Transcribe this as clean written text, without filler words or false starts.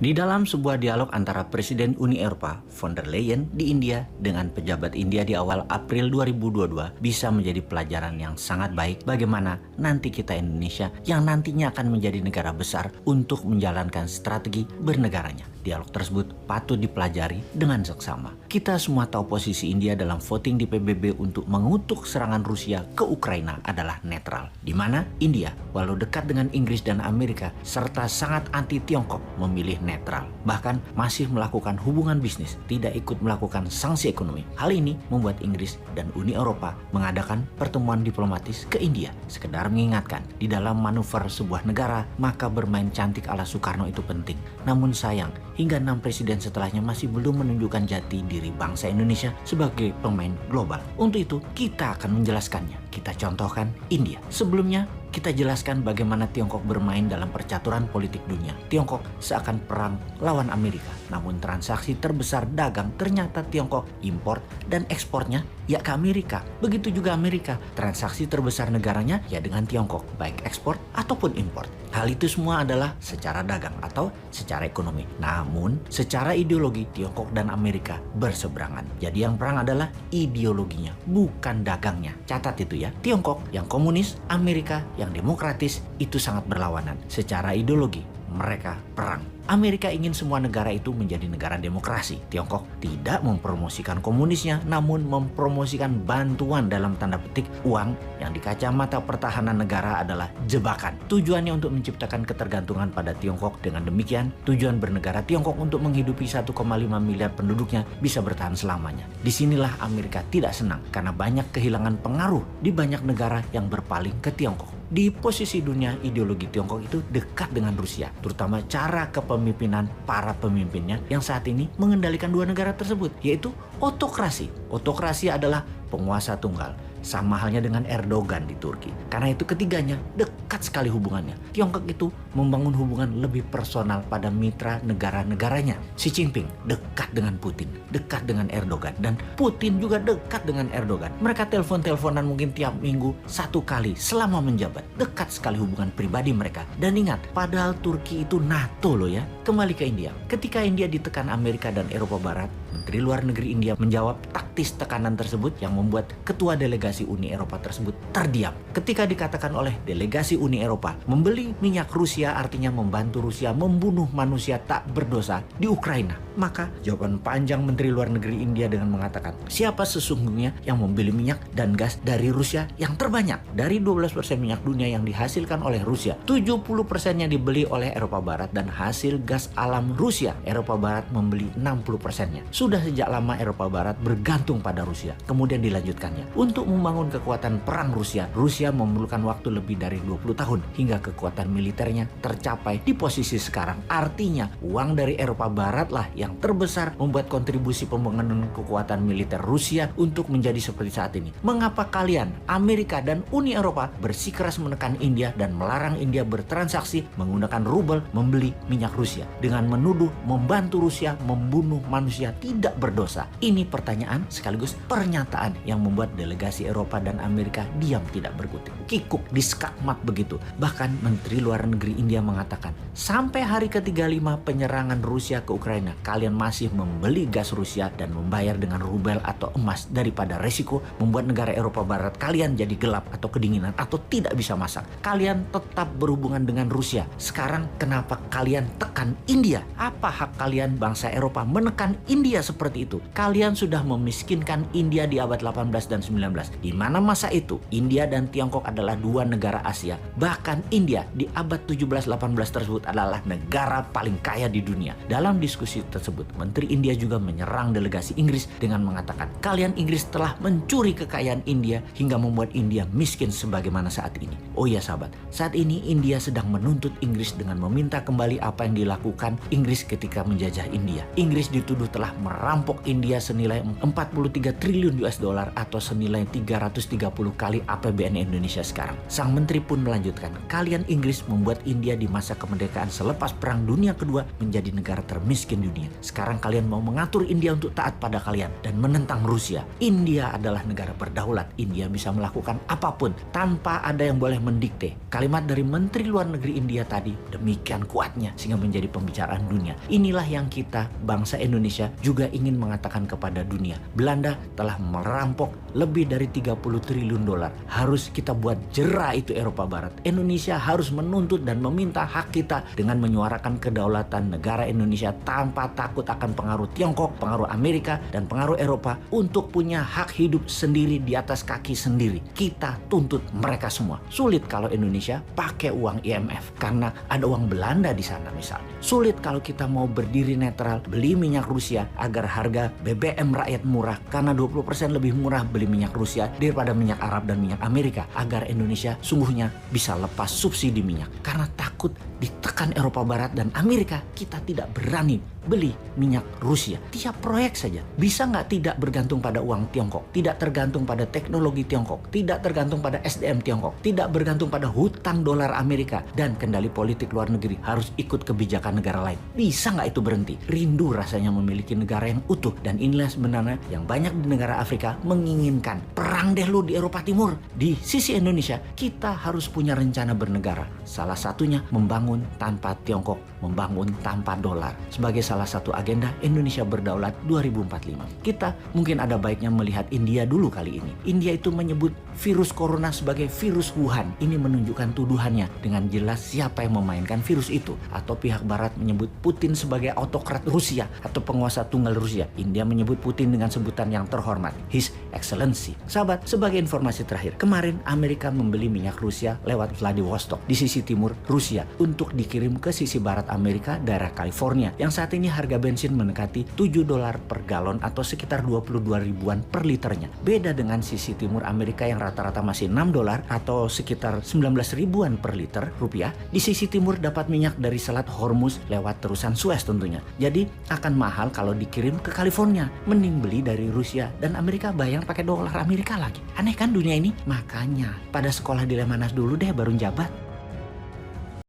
Di dalam sebuah dialog antara Presiden Uni Eropa von der Leyen di India dengan pejabat India di awal April 2022 bisa menjadi pelajaran yang sangat baik bagaimana nanti kita Indonesia yang nantinya akan menjadi negara besar untuk menjalankan strategi bernegaranya. Dialog tersebut patut dipelajari dengan seksama. Kita semua tahu posisi India dalam voting di PBB untuk mengutuk serangan Rusia ke Ukraina adalah netral, di mana India, walau dekat dengan Inggris dan Amerika, serta sangat anti Tiongkok, memilih netral. Bahkan masih melakukan hubungan bisnis, tidak ikut melakukan sanksi ekonomi. Hal ini membuat Inggris dan Uni Eropa mengadakan pertemuan diplomatis ke India. Sekedar mengingatkan, di dalam manuver sebuah negara, maka bermain cantik ala Soekarno itu penting. Namun sayang, hingga 6 presiden setelahnya masih belum menunjukkan jati diri bangsa Indonesia sebagai pemain global. Untuk itu, kita akan menjelaskannya. Kita contohkan India. Sebelumnya, kita jelaskan bagaimana Tiongkok bermain dalam percaturan politik dunia. Tiongkok seakan perang lawan Amerika. Namun transaksi terbesar dagang ternyata Tiongkok impor dan ekspornya ya ke Amerika. Begitu juga Amerika. Transaksi terbesar negaranya ya dengan Tiongkok, baik ekspor ataupun impor. Hal itu semua adalah secara dagang atau secara ekonomi. Namun secara ideologi Tiongkok dan Amerika berseberangan. Jadi yang perang adalah ideologinya, bukan dagangnya. Catat itu ya. Tiongkok yang komunis, Amerika yang demokratis, itu sangat berlawanan. Secara ideologi mereka perang. Amerika ingin semua negara itu menjadi negara demokrasi. Tiongkok tidak mempromosikan komunisnya, namun mempromosikan bantuan dalam tanda petik uang yang di kacamata pertahanan negara adalah jebakan. Tujuannya untuk menciptakan ketergantungan pada Tiongkok. Dengan demikian, tujuan bernegara Tiongkok untuk menghidupi 1,5 miliar penduduknya bisa bertahan selamanya. Disinilah Amerika tidak senang karena banyak kehilangan pengaruh di banyak negara yang berpaling ke Tiongkok. Di posisi dunia, ideologi Tiongkok itu dekat dengan Rusia, terutama cara kepemimpinan para pemimpinnya yang saat ini mengendalikan dua negara tersebut, yaitu otokrasi. Otokrasi adalah penguasa tunggal, sama halnya dengan Erdogan di Turki. Karena itu ketiganya dekat sekali hubungannya. Tiongkok itu membangun hubungan lebih personal pada mitra negara-negaranya. Xi Jinping dekat dengan Putin, dekat dengan Erdogan, dan Putin juga dekat dengan Erdogan. Mereka telepon-teleponan mungkin tiap minggu 1 kali selama menjabat. Dekat sekali hubungan pribadi mereka. Dan ingat, padahal Turki itu NATO loh ya. Kembali ke India. Ketika India ditekan Amerika dan Eropa Barat, Menteri Luar Negeri India menjawab taktis tekanan tersebut yang membuat ketua delegasi Uni Eropa tersebut terdiam. Ketika dikatakan oleh delegasi Uni Eropa membeli minyak Rusia artinya membantu Rusia membunuh manusia tak berdosa di Ukraina, maka jawaban panjang Menteri Luar Negeri India dengan mengatakan, siapa sesungguhnya yang membeli minyak dan gas dari Rusia yang terbanyak? Dari 12% minyak dunia yang dihasilkan oleh Rusia, 70%-nya dibeli oleh Eropa Barat, dan hasil gas alam Rusia, Eropa Barat membeli 60%-nya. Sudah sejak lama Eropa Barat bergantung pada Rusia. Kemudian dilanjutkannya, untuk membangun kekuatan perang Rusia memerlukan waktu lebih dari 20 tahun hingga kekuatan militernya tercapai di posisi sekarang. Artinya, uang dari Eropa Barat lah yang terbesar membuat kontribusi pembangunan kekuatan militer Rusia untuk menjadi seperti saat ini. Mengapa kalian, Amerika dan Uni Eropa, bersikeras menekan India dan melarang India bertransaksi menggunakan rubel membeli minyak Rusia dengan menuduh membantu Rusia membunuh manusia tidak berdosa? Ini pertanyaan sekaligus pernyataan yang membuat delegasi Eropa dan Amerika diam tidak berkutik. Kikuk, diskakmat begitu. Bahkan Menteri Luar Negeri India mengatakan, sampai hari ke-35 penyerangan Rusia ke Ukraina, kalian masih membeli gas Rusia dan membayar dengan rubel atau emas daripada resiko membuat negara Eropa Barat kalian jadi gelap atau kedinginan atau tidak bisa masak. Kalian tetap berhubungan dengan Rusia. Sekarang kenapa kalian tekan India? Apa hak kalian bangsa Eropa menekan India seperti itu? Kalian sudah memiskinkan India di abad 18 dan 19. Di mana masa itu India dan Tiongkok adalah dua negara Asia. Bahkan India di abad 17-18 tersebut adalah negara paling kaya di dunia. Dalam diskusi tersebut, Menteri India juga menyerang delegasi Inggris dengan mengatakan, kalian Inggris telah mencuri kekayaan India hingga membuat India miskin sebagaimana saat ini. Oh ya sahabat, saat ini India sedang menuntut Inggris dengan meminta kembali apa yang dilakukan Inggris ketika menjajah India. Inggris dituduh telah merampok India senilai 43 triliun US dollar atau senilai 330 kali APBN Indonesia sekarang. Sang menteri pun melanjutkan, kalian Inggris membuat India di masa kemerdekaan selepas Perang Dunia Kedua menjadi negara termiskin dunia. Sekarang kalian mau mengatur India untuk taat pada kalian dan menentang Rusia. India adalah negara berdaulat. India bisa melakukan apapun tanpa ada yang boleh mendikte. Kalimat dari Menteri Luar Negeri India tadi demikian kuatnya sehingga menjadi pembicaraan dunia. Inilah yang kita, bangsa Indonesia, juga ingin mengatakan kepada dunia. Belanda telah merampok lebih dari 30 triliun dolar. Harus kita buat jera itu Eropa Barat. Indonesia harus menuntut dan meminta hak kita dengan menyuarakan kedaulatan negara Indonesia tanpa takut akan pengaruh Tiongkok, pengaruh Amerika, dan pengaruh Eropa untuk punya hak hidup sendiri di atas kaki sendiri. Kita tuntut mereka semua. Sulit kalau Indonesia pakai uang IMF karena ada uang Belanda di sana misalnya. Sulit kalau kita mau berdiri netral, beli minyak Rusia agar harga BBM rakyat murah karena 20% lebih murah beli minyak Rusia daripada minyak Arab dan minyak Amerika, agar Indonesia sungguhnya bisa lepas subsidi minyak. Karena takut ditekan Eropa Barat dan Amerika, kita tidak berani beli minyak Rusia. Tiap proyek saja bisa nggak tidak bergantung pada uang Tiongkok, tidak tergantung pada teknologi Tiongkok, tidak tergantung pada SDM Tiongkok, tidak bergantung pada hutang dolar Amerika, dan kendali politik luar negeri harus ikut kebijakan negara lain. Bisa nggak itu berhenti? Rindu rasanya memiliki negara yang utuh, dan inilah sebenarnya yang banyak di negara Afrika menginginkan. Perang deh lu di Eropa Timur. Di sisi Indonesia, kita harus punya rencana bernegara. Salah satunya membangun tanpa Tiongkok, membangun tanpa dolar. Sebagai salah satu agenda Indonesia berdaulat 2045. Kita mungkin ada baiknya melihat India dulu kali ini. India itu menyebut virus corona sebagai virus Wuhan. Ini menunjukkan tuduhannya dengan jelas siapa yang memainkan virus itu. Atau pihak barat menyebut Putin sebagai autokrat Rusia atau penguasa tunggal Rusia. India menyebut Putin dengan sebutan yang terhormat, His Excellency. Sahabat, sebagai informasi terakhir, kemarin Amerika membeli minyak Rusia lewat Vladivostok di sisi timur Rusia untuk dikirim ke sisi barat Amerika, daerah California, yang saat ini harga bensin mendekati $7 per galon atau sekitar 22 ribuan per liternya. Beda dengan sisi timur Amerika yang rata-rata masih $6 atau sekitar 19 ribuan per liter rupiah. Di sisi timur dapat minyak dari Selat Hormuz lewat terusan Suez tentunya. Jadi akan mahal kalau dikirim ke California. Mending beli dari Rusia dan Amerika bayar pakai dolar Amerika lagi. Aneh kan dunia ini? Makanya pada sekolah di Lemhanas dulu deh baru jabat.